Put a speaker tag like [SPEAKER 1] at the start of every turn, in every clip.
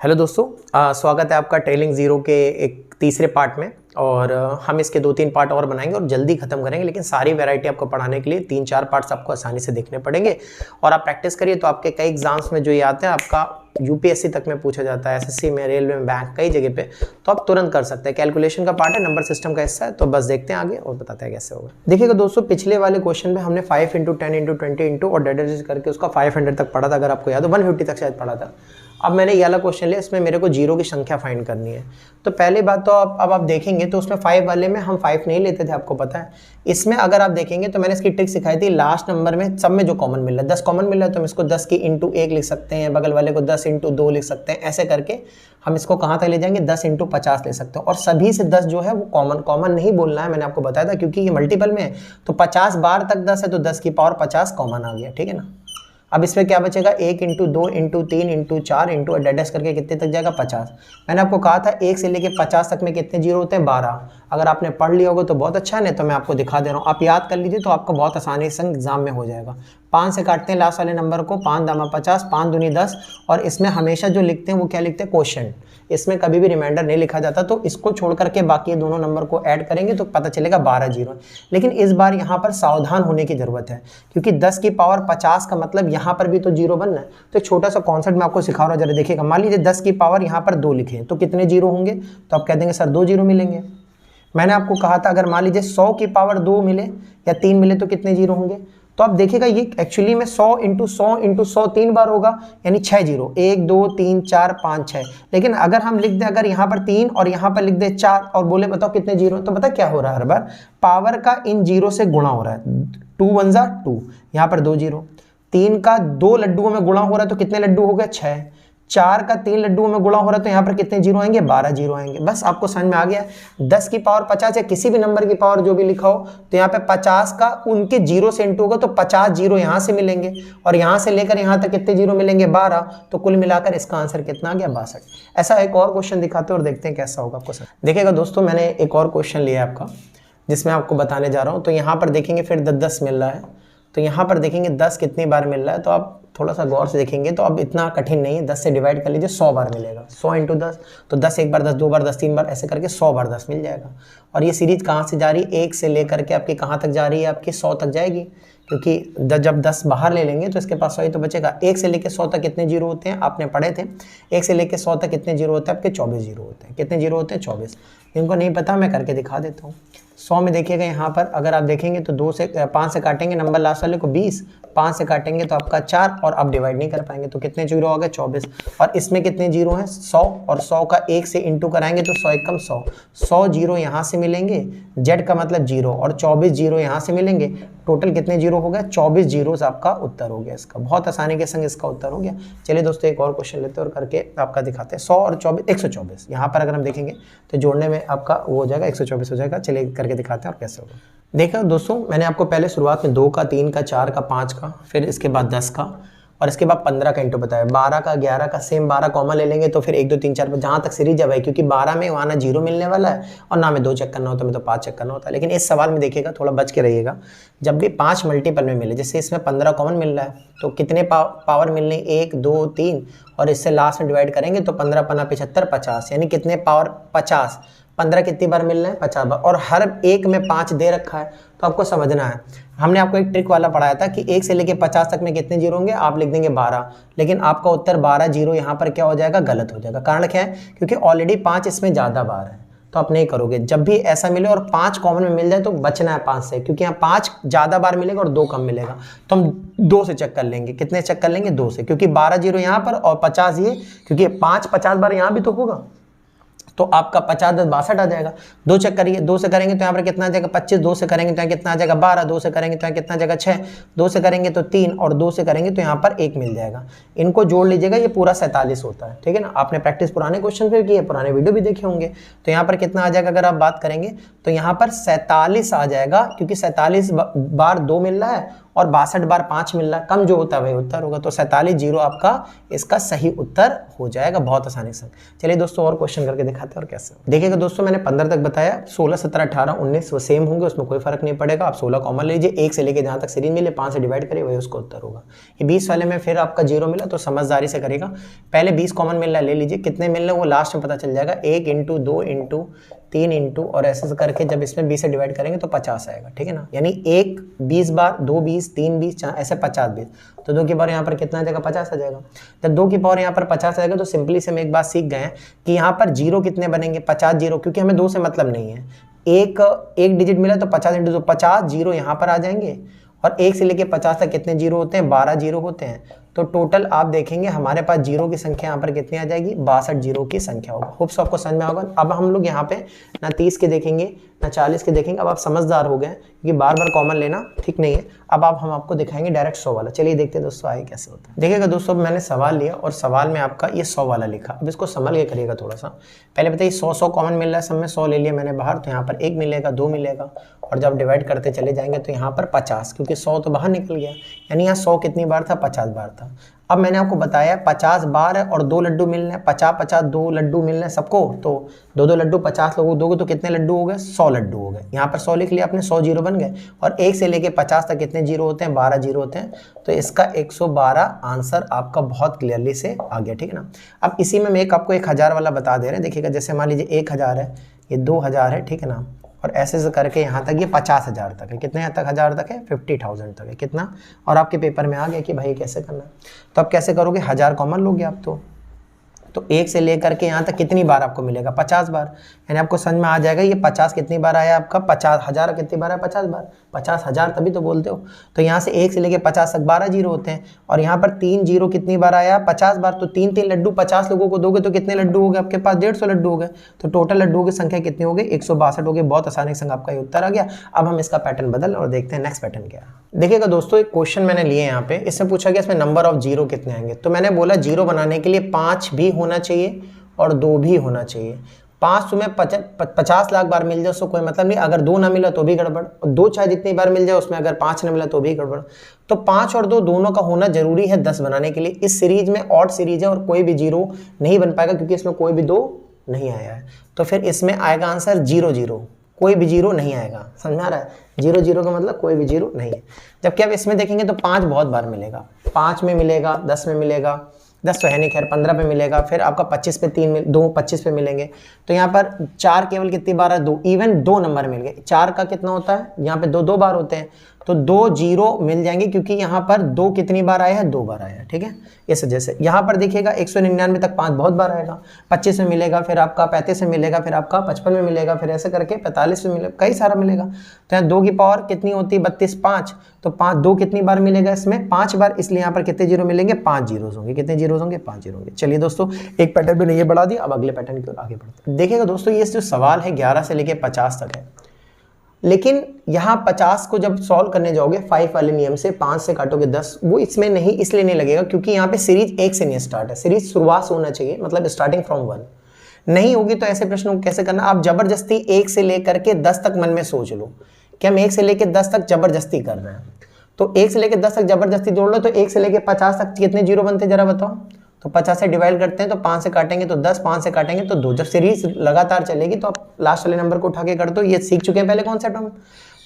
[SPEAKER 1] Hello दोस्तों, स्वागत है आपका ट्रेलिंग ज़ीरो के एक तीसरे पार्ट में। और हम इसके 2-3 पार्ट और बनाएंगे और जल्दी ख़त्म करेंगे, लेकिन सारी वैरायटी आपको पढ़ाने के लिए 3-4 पार्ट्स आपको आसानी से देखने पड़ेंगे। और आप प्रैक्टिस करिए तो आपके कई एग्जाम्स में जो ये आते हैं, आपका यूपीएससी तक में पूछा जाता है, एसएससी में, रेलवे में, बैंक, कई जगह पे, तो आप तुरंत कर सकते हैं। कैलकुलेशन का पार्ट है, नंबर सिस्टम का हिस्सा है। तो बस देखते हैं आगे और बताते हैं कैसे होगा। देखिएगा दोस्तों, पिछले वाले क्वेश्चन में हमने 5 × 10 × 20 और डेड करके उसका 500 तक पढ़ा था, अगर आपको याद हो, 150 तक शायद पढ़ा था। अब मैंने ये वाला क्वेश्चन लिया, इसमें मेरे को जीरो की संख्या फाइंड करनी है। तो पहली बात तो अब आप देखेंगे तो उसमें 5 वाले में हम 5 नहीं लेते थे, आपको पता है। इसमें अगर आप देखेंगे तो मैंने इसकी ट्रिक सिखाई थी, लास्ट नंबर में सब में जो कॉमन मिल रहा है, 10 कॉमन मिल रहा है, तो हम इसको 10 की × 1 लिख सकते हैं, बगल वाले को 10 × 2 लिख सकते हैं। ऐसे करके हम इसको कहाँ तक ले जाएंगे, 10 × 50 ले सकते हैं। और सभी से 10 जो है वो कॉमन नहीं बोलना है, मैंने आपको बताया था, क्योंकि ये मल्टीपल में है। तो 50 बार तक 10 है तो 10 की पावर 50 कॉमन आ गया, ठीक है ना। अब इसमें क्या बचेगा, 1 × 2 × 3 × 4 × डेडेस करके कितने तक जाएगा, 50। मैंने आपको कहा था 1 से लेके 50 तक में कितने जीरो होते हैं, 12। अगर आपने पढ़ लिया होगा तो बहुत अच्छा है, नहीं तो मैं आपको दिखा दे रहा हूँ, आप याद कर लीजिए तो आपको बहुत आसानी से एग्जाम में हो जाएगा। 5 से काटते हैं लास्ट वाले नंबर को, 5 दामा 50, 5 दूनी 10। और इसमें हमेशा जो लिखते हैं वो क्या लिखते हैं, क्वेश्चन। इसमें कभी भी रिमाइंडर नहीं लिखा जाता, तो इसको छोड़ करके बाकी दोनों नंबर को ऐड करेंगे तो पता चलेगा 12 जीरो। लेकिन इस बार यहाँ पर सावधान होने की जरूरत है, क्योंकि 10 की पावर 50 का मतलब यहाँ पर भी तो जीरो बनना है। तो एक छोटा सा कॉन्सेप्ट मैं आपको सिखा रहा हूँ, जरा देखिएगा। मान लीजिए 10 की पावर यहाँ पर 2 लिखे तो कितने जीरो होंगे, तो आप कह देंगे सर 2 जीरो मिलेंगे। मैंने आपको कहा था अगर मान लीजिए 100 की पावर 2 मिले या 3 मिले तो कितने जीरो होंगे। तो आप देखिएगा ये एक्चुअली में 100 × 100 × 100 3 बार होगा, यानी 6 जीरो, 1 2 3 4 5 6। लेकिन अगर हम लिख दें, अगर यहाँ पर 3 और यहाँ पर लिख दें 4 और बोले बताओ कितने जीरो, तो पता क्या हो रहा है, हर बार पावर का इन जीरो से गुणा हो रहा है। 2 1 जा 2, यहाँ पर 2 जीरो। 3 का 2 लड्डुओं में गुणा हो रहा है तो कितने लड्डू हो गए, 6। 4 का 3 लड्डुओं में गुणा हो रहा है तो यहाँ पर कितने जीरो आएंगे, 12 जीरो आएंगे। बस आपको समझ में आ गया। 10 की पावर 50 या किसी भी नंबर की पावर जो भी लिखा हो, तो यहाँ पे 50 का उनके जीरो से इंटू होगा तो 50 जीरो यहाँ से मिलेंगे, और यहाँ से लेकर यहाँ तक कितने जीरो मिलेंगे, 12। तो कुल मिलाकर इसका आंसर कितना आ गया, 62। ऐसा एक और क्वेश्चन दिखाते हैं और देखते हैं कैसा होगा आपको। देखिएगा दोस्तों, मैंने एक और क्वेश्चन लिया आपका, जिसमें आपको बताने जा रहा हूँ। तो यहाँ पर देखेंगे फिर 10 मिल रहा है, तो यहाँ पर देखेंगे 10 कितनी बार मिल रहा है, तो आप थोड़ा सा गौर से देखेंगे तो अब इतना कठिन नहीं है। 10 से डिवाइड कर लीजिए, 100 बार मिलेगा। 100 × 10, तो 10 एक बार, 10 2 बार, 10 3 बार, ऐसे करके 100 बार 10 मिल जाएगा। और ये सीरीज कहाँ से जा रही है, 1 से लेकर के आपकी कहाँ तक जा रही है, आपकी 100 तक जाएगी। क्योंकि जब 10 बाहर ले लेंगे तो इसके पास 100 ही तो बचेगा। 1 से लेकर 100 तक कितने जीरो होते हैं, आपने पढ़े थे। 1 से लेकर 100 तक कितने जीरो होते हैं, आपके 24 जीरो होते हैं। कितने जीरो होते हैं, 24। इनको नहीं पता, मैं करके दिखा देता हूँ। 100 में देखिएगा, यहाँ पर अगर आप देखेंगे तो 5 से काटेंगे नंबर लास्ट वाले को 20, 5 से काटेंगे तो आपका 4, और अब डिवाइड नहीं कर पाएंगे तो कितने जीरो हो गए, 24। और इसमें कितने जीरो हैं, 100, और 100 का 1 से इंटू कराएंगे तो 100 एकम 100। 100 जीरो यहाँ से मिलेंगे, जेड का मतलब जीरो, और 24 जीरो यहाँ से मिलेंगे। टोटल कितने जीरो हो गए, 24 जीरोस आपका उत्तर हो गया इसका। बहुत आसानी के संग इसका उत्तर हो गया। चलिए दोस्तों, एक और क्वेश्चन लेते हैं और करके आपका दिखाते हैं। 100 और 24, 124। यहाँ पर अगर हम देखेंगे तो जोड़ने में आपका वो हो जाएगा, 124 हो जाएगा। चलिए करके दिखाते हैं और कैसे होगा। देखो दोस्तों, मैंने आपको पहले शुरुआत में 2 का, 3 का, 4 का, 5 का, फिर इसके बाद 10 का, और इसके बाद 15 का इंटू बताया। 12 का, 11 का, सेम 12 कॉमन ले लेंगे तो फिर 1 2 3 4 जहाँ तक सीरीज जब है, क्योंकि 12 में वहाँ ना जीरो मिलने वाला है और ना में 2 चेक करना होता है, में तो 5 चेक करना होता है। लेकिन इस सवाल में देखिएगा, थोड़ा बच के रहिएगा। जब भी 5 मल्टीपल में मिले, जैसे इसमें 15 कॉमन मिल रहा है, तो कितने पावर मिलने, 1 2 3, और इससे लास्ट में डिवाइड करेंगे तो 15 × 75 50, यानी कितने पावर 50। 15 कितनी बार मिल रहा है, 50 बार, और हर एक में 5 दे रखा है। तो आपको समझना है, हमने आपको एक ट्रिक वाला पढ़ाया था कि 1 से लेके 50 तक में कितने जीरो होंगे, आप लिख देंगे 12। लेकिन आपका उत्तर 12 जीरो यहाँ पर क्या हो जाएगा, गलत हो जाएगा। कारण क्या है, क्योंकि ऑलरेडी 5 इसमें ज़्यादा बार है, तो आप नहीं करोगे। जब भी ऐसा मिले और 5 कॉमन में मिल जाए तो बचना है 5 से, क्योंकि यहाँ 5 ज़्यादा बार मिलेगा और 2 कम मिलेगा। तो हम 2 से चेक कर लेंगे। कितने चेक कर लेंगे, 2 से, क्योंकि 12 जीरो यहाँ पर और 50 ये, क्योंकि 5 50 बार यहाँ भी तो होगा, तो आपका 50 10 62 आ जाएगा। 2 चेक करिए, 2 से करेंगे तो यहाँ पर कितना आ जाएगा, 25। 2 से करेंगे तो यहाँ कितना आ जाएगा, 12। 2 से करेंगे तो यहाँ कितना आ जाएगा, 6। 2 से करेंगे तो 3, और 2 से करेंगे तो यहाँ पर 1 मिल जाएगा। इनको जोड़ लीजिएगा, ये पूरा 47 होता है, ठीक है ना। आपने प्रैक्टिस पुराने क्वेश्चन फिर किए, पुराने वीडियो भी देखे होंगे। तो यहाँ पर कितना आ जाएगा, अगर आप बात करेंगे तो यहाँ पर 47 आ जाएगा, क्योंकि 47 बार 2 मिल रहा है और 62 बार 5 मिल रहा है, कम जो होता है वही उत्तर होगा। तो 47 जीरो आपका इसका सही उत्तर हो जाएगा, बहुत आसानी से। चलिए दोस्तों और क्वेश्चन करके दिखाते हैं और कैसे। देखिएगा दोस्तों मैंने 15 तक बताया, 16, 17, 18, 19 वो सेम होंगे, उसमें कोई फर्क नहीं पड़ेगा। आप 16 कॉमन ले लीजिए, 1 से लेके जहाँ तक सीरीज मिले 5 से डिवाइड करिए, वही उसका उत्तर होगा। ये 20 वाले में फिर आपका जीरो मिला तो समझदारी से करेगा, पहले 20 कॉमन मिल रहा है ले लीजिए, कितने मिल रहे हैं वो लास्ट में पता चल जाएगा, 1 इंटू 2 इंटू 3 इंटू और ऐसे करके जब इसमें 20 से डिवाइड करेंगे तो 50 आएगा, ठीक है ना। यानी 1 20 बार, 2 20, 3 20, ऐसे 50 20, तो 2 की पावर यहाँ पर कितना आ जाएगा, 50 आ जाएगा। जब 2 की पावर यहाँ पर 50 आ जाएगा तो सिंपली से हम एक बात सीख गए हैं कि यहाँ पर जीरो कितने बनेंगे, 50 जीरो, क्योंकि हमें 2 से मतलब नहीं है। एक डिजिट मिला तो 50 इंटू 2, 50 जीरो यहाँ पर आ जाएंगे। और 1 से लेके 50 तक कितने जीरो होते हैं, 12 जीरो होते हैं। तो टोटल आप देखेंगे हमारे पास जीरो की संख्या यहाँ पर कितनी आ जाएगी, 62 जीरो की संख्या होगा। होप्स आपको समझ में होगा। अब हम लोग यहाँ पे ना 30 के देखेंगे ना 40 के देखेंगे, अब आप समझदार हो गए क्योंकि बार बार कॉमन लेना ठीक नहीं है। अब हम आपको दिखाएंगे डायरेक्ट 100 वाला। चलिए देखते हैं दोस्तों आगे कैसे होता है। देखिएगा दोस्तों मैंने सवाल लिया और सवाल में आपका ये 100 वाला लिखा। अब इसको संभल के करिएगा थोड़ा सा। पहले बताइए 100 कॉमन मिल रहा है, सब में 100 ले लिया मैंने बाहर, तो यहाँ पर 1 मिलेगा, 2 मिलेगा, और जब डिवाइड करते चले जाएंगे तो यहाँ पर 50, क्योंकि 100 तो बाहर निकल गया, यानी यहाँ 100 कितनी बार था, 50 बार था। अब मैंने आपको बताया 50 बार है और 2 लड्डू मिल रहे हैं, 50-50 2 लड्डू मिल रहे हैं सबको, तो 2-2 लड्डू 50 लोगों को दोगे तो कितने लड्डू हो गए, 100 लड्डू हो गए। यहाँ पर 100 लिख लिया आपने, 100 जीरो बन गए। और 1 से लेके 50 तक कितने जीरो होते हैं, 12 जीरो होते हैं। तो इसका 112 आंसर आपका बहुत क्लियरली से आ गया, ठीक है ना। अब इसी में मैं आपको 1000 वाला बता दे रहे हैं। देखिएगा जैसे मान लीजिए 1000 है, ये 2000 है, ठीक है ना, और ऐसे से करके यहाँ तक ये 50,000 तक है। कितने तक, 1000 तक है, 50,000 तक है, कितना। और आपके पेपर में आ गया कि भाई कैसे करना है। तो आप कैसे करोगे, 1000 कॉमन लोगे आप, तो 1 से लेकर के यहाँ तक कितनी बार आपको मिलेगा, 50 बार। यानी आपको समझ में आ जाएगा ये 50 कितनी बार आया आपका, 50,000 कितनी बार आया, 50 बार, 50,000 तभी तो बोलते हो। तो यहाँ से 1 से लेके 50 तक 12 जीरो होते हैं, और यहाँ पर 3 जीरो कितनी बार आया, 50 बार। तो 3-3 लड्डू 50 लोगों को दोगे तो कितने लड्डू हो गए आपके पास, 150 लड्डू हो गए। तो टोटल लड्डुओं की संख्या कितनी हो गई, 162 हो गई। बहुत आसानी से आपका ये उत्तर आ गया। अब हम इसका पैटर्न बदल और देखते हैं नेक्स्ट पैटर्न क्या है। देखिएगा दोस्तों एक क्वेश्चन मैंने लिए यहाँ पे, इसमें पूछा गया इसमें नंबर ऑफ जीरो कितने आएंगे। तो मैंने बोला जीरो बनाने के लिए 5 भी होना चाहिए और 2 भी होना चाहिए। 5 में 50 लाख बार मिल जाए उसको कोई मतलब नहीं, अगर 2 ना मिला तो भी गड़बड़, 2 चाहे जितनी बार मिल जाए उसमें अगर 5 ना मिला तो भी गड़बड़। तो 5 और 2 दोनों का होना जरूरी है 10 बनाने के लिए। इस सीरीज में ऑड सीरीज है और कोई भी जीरो नहीं बन पाएगा क्योंकि इसमें कोई भी 2 नहीं आया है। तो फिर इसमें आएगा आंसर 0 0, कोई भी जीरो नहीं आएगा। समझ में आ रहा है, 0 0 का मतलब कोई भी जीरो नहीं है। जबकि अब इसमें देखेंगे तो 5 बहुत बार मिलेगा, 5 में मिलेगा, 10 में मिलेगा, 10 तो है नहीं खैर, 15 पे मिलेगा, फिर आपका 25 पे 2 25 पे मिलेंगे। तो यहाँ पर 4 केवल कितनी बार है, 2, इवन 2 नंबर मिल गए। 4 का कितना होता है, यहाँ पे 2 बार होते हैं, तो 2 जीरो मिल जाएंगे क्योंकि यहाँ पर 2 कितनी बार आया है, 2 बार आया है, ठीक है। इस वजह से यहाँ पर देखिएगा 199 तक 5 बहुत बार आएगा, 25 में मिलेगा, फिर आपका 35 में मिलेगा, फिर आपका 55 में मिलेगा, फिर ऐसे करके 45 में मिलेगा, कई सारा मिलेगा। तो यहाँ 2 की पावर कितनी होती है, 32, 5, तो 2 कितनी बार मिलेगा इसमें, 5 बार, इसलिए यहाँ पर कितने जीरो मिलेंगे, 5 जीरो होंगे। कितने जीरो होंगे, 5 जीरो होंगे। चलिए दोस्तों एक पैटर्न भी नहीं बढ़ा दिया, अब अगले पैटर्न की ओर आगे बढ़ते हैं। देखिएगा दोस्तों ये जो सवाल है 11 से लेके 50 तक है, लेकिन यहाँ 50 को जब सॉल्व करने जाओगे 5 वाले नियम से, 5 से काटोगे 10, वो इसमें नहीं इसलिए नहीं लगेगा क्योंकि यहाँ पे सीरीज 1 से नहीं स्टार्ट है, सीरीज शुरुआत से होना चाहिए, मतलब स्टार्टिंग फ्रॉम 1 नहीं होगी। तो ऐसे प्रश्नों को कैसे करना, आप जबरदस्ती 1 से लेकर के 10 तक मन में सोच लो कि हम 1 से लेकर 10 तक जबरदस्ती कर रहे हैं। तो 1 से लेकर 10 तक जबरदस्ती जोड़ लो, तो 1 से लेकर 50 तक कितने जीरो बनते जरा बताओ। तो 50 से डिवाइड करते हैं तो 5 से काटेंगे तो 10, 5 से काटेंगे तो 2। जब सीरीज लगातार चलेगी तो आप लास्ट वाले नंबर को उठा के कर दो, ये सीख चुके हैं पहले कॉन्सेप्ट हम।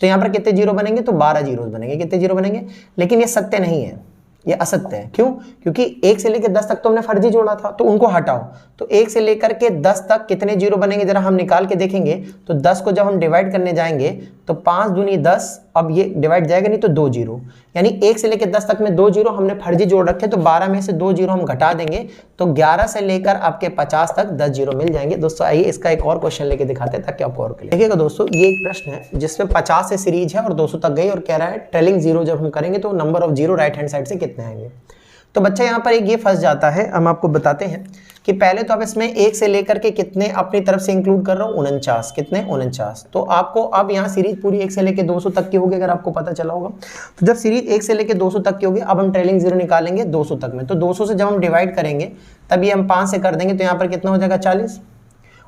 [SPEAKER 1] तो यहाँ पर कितने जीरो बनेंगे, तो 12 जीरो बनेंगे। कितने जीरो बनेंगे, लेकिन ये सत्य नहीं है, ये असत्य है। क्यों, क्योंकि 1 से लेकर 10 तक तो हमने फर्जी जोड़ा था, तो उनको हटाओ। तो 1 से लेकर के 10 तक कितने जीरो बनेंगे जरा हम निकाल के देखेंगे। तो 10 को जब हम डिवाइड करने जाएंगे तो 5 दूनी 10, अब ये डिवाइड जाएगा नहीं तो 2 जीरो, यानी 1 से लेकर 10 तक में 2 जीरो हमने फर्जी जोड़ रखे, तो 12 में से 2 जीरो हम घटा देंगे तो 11 से लेकर आपके 50 तक 10 जीरो मिल जाएंगे। दोस्तों आइए इसका एक और क्वेश्चन लेके दिखाते हैं ताकि आपको और क्लियर। देखिएगा दोस्तों ये एक प्रश्न है जिसमें 50 से सीरीज है और 200 तक गई और कह रहा है ट्रेलिंग जीरो जब हम करेंगे तो number of zero right hand side से कितने आएंगे। तो बच्चा यहाँ पर एक ये फंस जाता है, हम आपको बताते हैं कि पहले तो आप इसमें 1 से लेकर के कितने अपनी तरफ से इंक्लूड कर रहा हूँ, 49, कितने 49। तो आपको अब यहाँ सीरीज पूरी 1 से लेकर 200 तक की होगी, अगर आपको पता चला होगा। तो जब सीरीज 1 से लेकर 200 तक की होगी, अब हम ट्रेलिंग जीरो निकालेंगे 200 तक में। तो 200 से जब हम डिवाइड करेंगे तब ये हम 5 से कर देंगे तो यहाँ पर कितना हो जाएगा 40,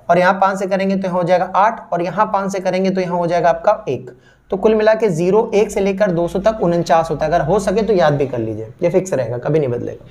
[SPEAKER 1] और यहाँ 5 से करेंगे तो यहाँ हो जाएगा 8 और यहाँ 5 से करेंगे तो यहाँ हो जाएगा आपका 1। तो कुल मिला के 0 1 से लेकर 200 तक 49 होता है। अगर हो सके तो याद भी कर लीजिए, ये फिक्स रहेगा, कभी नहीं बदलेगा।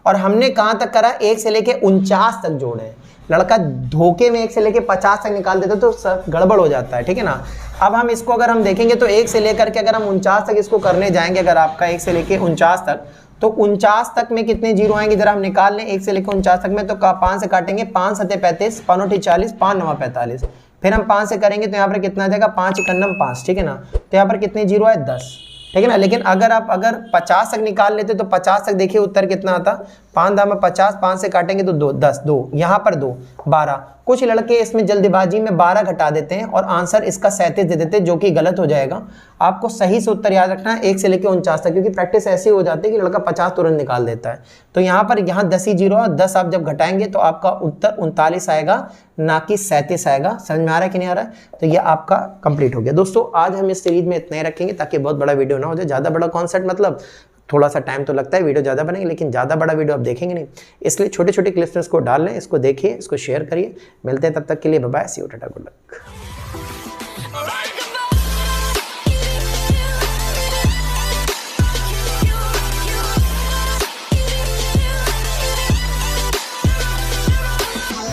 [SPEAKER 1] और हमने कहाँ तक करा, 1 से लेके 49 तक जोड़े हैं। लड़का धोखे में 1 से लेके 50 तक निकाल देता तो गड़बड़ हो जाता है, ठीक है ना। अब हम इसको अगर हम देखेंगे तो 1 से लेकर के अगर हम 49 तक इसको करने जाएंगे, अगर आपका 1 से लेके 49 तक, तो 49 तक में कितने जीरो आएंगे जरा हम निकाल लें। 1 से लेकर 49 तक में तो 5 से काटेंगे, 5 7 35, 5 9 40, 5 9 45। फिर हम 5 से करेंगे तो यहाँ पर कितना आ जाएगा, 5 1 5, ठीक है ना। तो यहाँ पर कितने जीरो है, 10, ठीक है ना। लेकिन अगर आप 50 तक निकाल लेते तो 50 तक देखिए उत्तर कितना आता, 5 दाम 50, 5 से काटेंगे तो 2 10, 2 यहाँ पर 2 12। कुछ लड़के इसमें जल्दबाजी में 12 घटा देते हैं और आंसर इसका 37 दे देते हैं, जो कि गलत हो जाएगा। आपको सही से उत्तर याद रखना है 1 से लेकर 49 तक, क्योंकि प्रैक्टिस ऐसी हो जाती है कि लड़का 50 तुरंत निकाल देता है। तो यहाँ पर 10 ही जीरो, 10 आप जब घटाएंगे तो आपका उत्तर 39 आएगा, ना कि 37 आएगा। समझ में आ रहा है कि नहीं आ रहा है? तो ये आपका कंप्लीट हो गया। दोस्तों आज हम इस सीरीज में इतना ही रखेंगे ताकि बहुत बड़ा वीडियो ना हो जाए। ज़्यादा बड़ा कॉन्सेप्ट मतलब थोड़ा सा टाइम तो लगता है, वीडियो ज़्यादा बनेंगे लेकिन ज़्यादा बड़ा वीडियो आप देखेंगे नहीं, इसलिए छोटे छोटे क्लिप्स में इसको डाल लें, इसको देखिए, इसको शेयर करिए। मिलते हैं तब तक के लिए, bye bye, see you, tata, good luck.